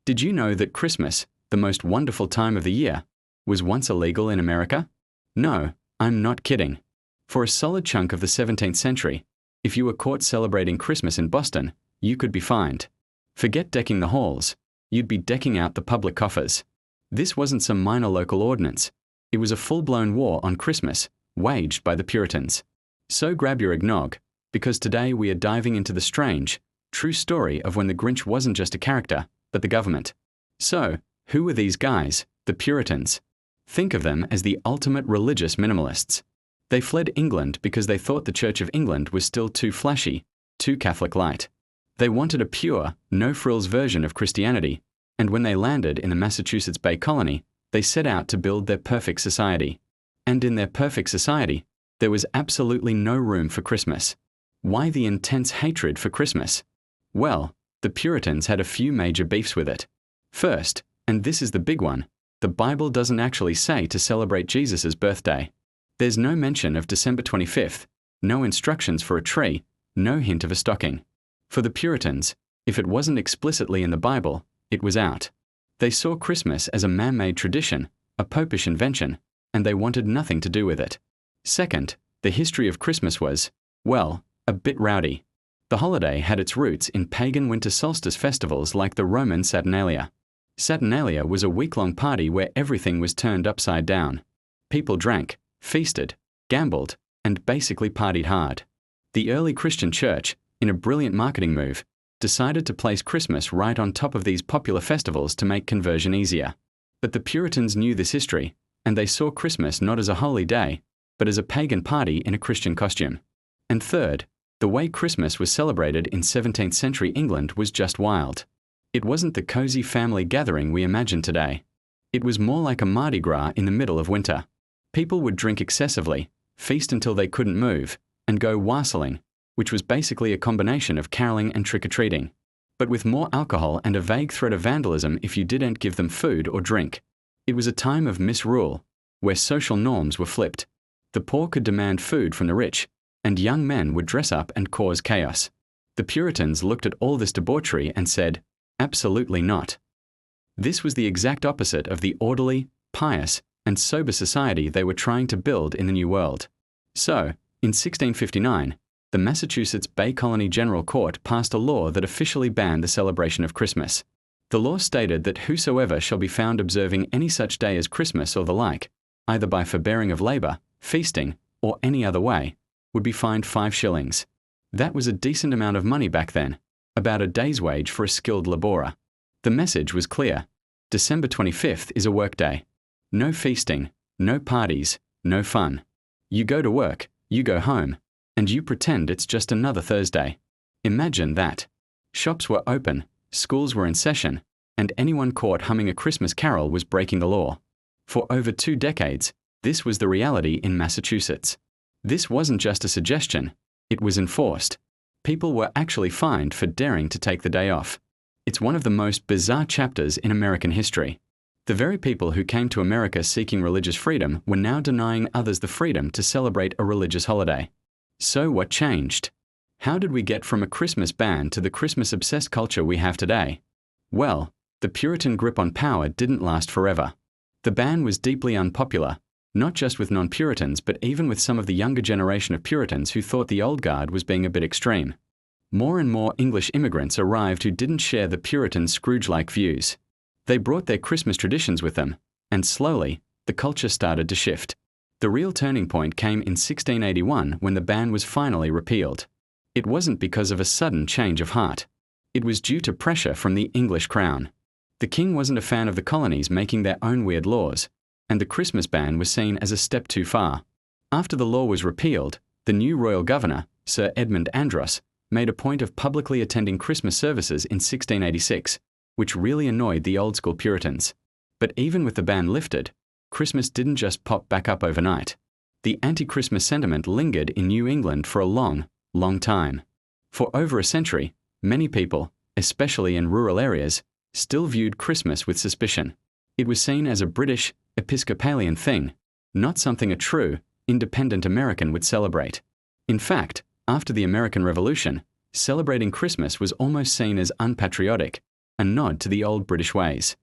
Did you know that Christmas, the most wonderful time of the year, was once illegal in America? No, I'm not kidding. For a solid chunk of the 17th century, if you were caught celebrating Christmas in Boston, you could be fined. Forget decking the halls, you'd be decking out the public coffers. This wasn't some minor local ordinance. It was a full-blown war on Christmas, waged by the Puritans. So grab your eggnog, because today we are diving into the strange, true story of when the Grinch wasn't just a character, but the government. So, who were these guys, the Puritans? Think of them as the ultimate religious minimalists. They fled England because they thought the Church of England was still too flashy, too Catholic light. They wanted a pure, no-frills version of Christianity, and when they landed in the Massachusetts Bay Colony, they set out to build their perfect society. And in their perfect society, there was absolutely no room for Christmas. Why the intense hatred for Christmas? Well, the Puritans had a few major beefs with it. First, and this is the big one, the Bible doesn't actually say to celebrate Jesus' birthday. There's no mention of December 25th, no instructions for a tree, no hint of a stocking. For the Puritans, if it wasn't explicitly in the Bible, it was out. They saw Christmas as a man-made tradition, a popish invention, and they wanted nothing to do with it. Second, the history of Christmas was, well, a bit rowdy. The holiday had its roots in pagan winter solstice festivals like the Roman Saturnalia. Saturnalia was a week-long party where everything was turned upside down. People drank, feasted, gambled, and basically partied hard. The early Christian church, in a brilliant marketing move, decided to place Christmas right on top of these popular festivals to make conversion easier. But the Puritans knew this history, and they saw Christmas not as a holy day, but as a pagan party in a Christian costume. And third, the way Christmas was celebrated in 17th century England was just wild. It wasn't the cozy family gathering we imagine today. It was more like a Mardi Gras in the middle of winter. People would drink excessively, feast until they couldn't move, and go wassailing, which was basically a combination of caroling and trick-or-treating, but with more alcohol and a vague threat of vandalism if you didn't give them food or drink. It was a time of misrule, where social norms were flipped. The poor could demand food from the rich, and young men would dress up and cause chaos. The Puritans looked at all this debauchery and said, absolutely not. This was the exact opposite of the orderly, pious, and sober society they were trying to build in the New World. So, in 1659, the Massachusetts Bay Colony General Court passed a law that officially banned the celebration of Christmas. The law stated that whosoever shall be found observing any such day as Christmas or the like, either by forbearing of labour, feasting, or any other way, would be fined 5 shillings. That was a decent amount of money back then, about a day's wage for a skilled labourer. The message was clear. December 25th is a workday. No feasting, no parties, no fun. You go to work, you go home, and you pretend it's just another Thursday. Imagine that. Shops were open, schools were in session, and anyone caught humming a Christmas carol was breaking the law. For over 2 decades, this was the reality in Massachusetts. This wasn't just a suggestion, it was enforced. People were actually fined for daring to take the day off. It's one of the most bizarre chapters in American history. The very people who came to America seeking religious freedom were now denying others the freedom to celebrate a religious holiday. So what changed? How did we get from a Christmas ban to the Christmas-obsessed culture we have today? Well, the Puritan grip on power didn't last forever. The ban was deeply unpopular, not just with non-Puritans but even with some of the younger generation of Puritans who thought the old guard was being a bit extreme. More and more English immigrants arrived who didn't share the Puritan Scrooge-like views. They brought their Christmas traditions with them, and slowly, the culture started to shift. The real turning point came in 1681 when the ban was finally repealed. It wasn't because of a sudden change of heart. It was due to pressure from the English crown. The king wasn't a fan of the colonies making their own weird laws, and the Christmas ban was seen as a step too far. After the law was repealed, the new royal governor, Sir Edmund Andros, made a point of publicly attending Christmas services in 1686, which really annoyed the old-school Puritans. But even with the ban lifted, Christmas didn't just pop back up overnight. The anti-Christmas sentiment lingered in New England for a long, long time. For over a century, many people, especially in rural areas, still viewed Christmas with suspicion. It was seen as a British, Episcopalian thing, not something a true, independent American would celebrate. In fact, after the American Revolution, celebrating Christmas was almost seen as unpatriotic, a nod to the old British ways.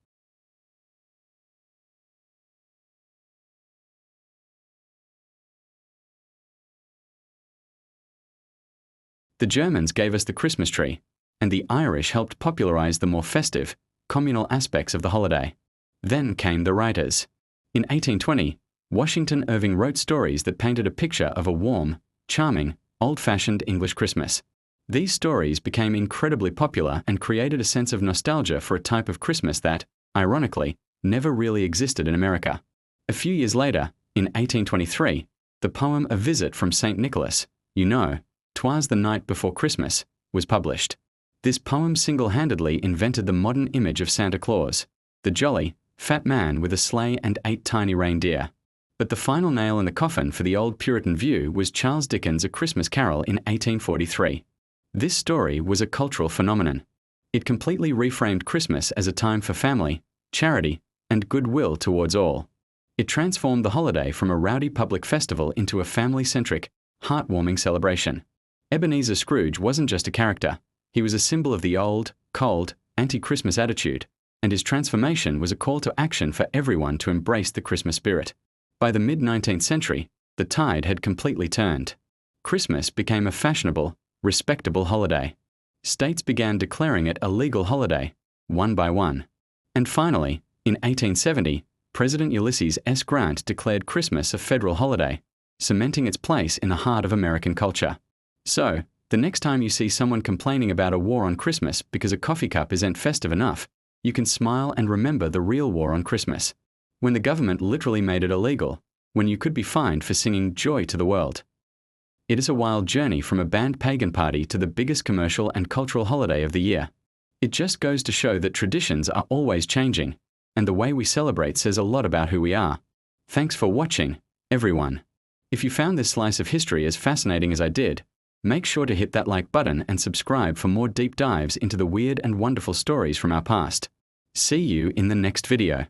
The Germans gave us the Christmas tree, and the Irish helped popularize the more festive, communal aspects of the holiday. Then came the writers. In 1820, Washington Irving wrote stories that painted a picture of a warm, charming, old-fashioned English Christmas. These stories became incredibly popular and created a sense of nostalgia for a type of Christmas that, ironically, never really existed in America. A few years later, in 1823, the poem A Visit from St. Nicholas, you know, 'Twas the Night Before Christmas, was published. This poem single-handedly invented the modern image of Santa Claus, the jolly, fat man with a sleigh and 8 tiny reindeer. But the final nail in the coffin for the old Puritan view was Charles Dickens' A Christmas Carol in 1843. This story was a cultural phenomenon. It completely reframed Christmas as a time for family, charity, and goodwill towards all. It transformed the holiday from a rowdy public festival into a family-centric, heartwarming celebration. Ebenezer Scrooge wasn't just a character. He was a symbol of the old, cold, anti-Christmas attitude, and his transformation was a call to action for everyone to embrace the Christmas spirit. By the mid-19th century, the tide had completely turned. Christmas became a fashionable, respectable holiday. States began declaring it a legal holiday, one by one. And finally, in 1870, President Ulysses S. Grant declared Christmas a federal holiday, cementing its place in the heart of American culture. So, the next time you see someone complaining about a war on Christmas because a coffee cup isn't festive enough, you can smile and remember the real war on Christmas, when the government literally made it illegal, when you could be fined for singing Joy to the World. It is a wild journey from a banned pagan party to the biggest commercial and cultural holiday of the year. It just goes to show that traditions are always changing, and the way we celebrate says a lot about who we are. Thanks for watching, everyone. If you found this slice of history as fascinating as I did, make sure to hit that like button and subscribe for more deep dives into the weird and wonderful stories from our past. See you in the next video.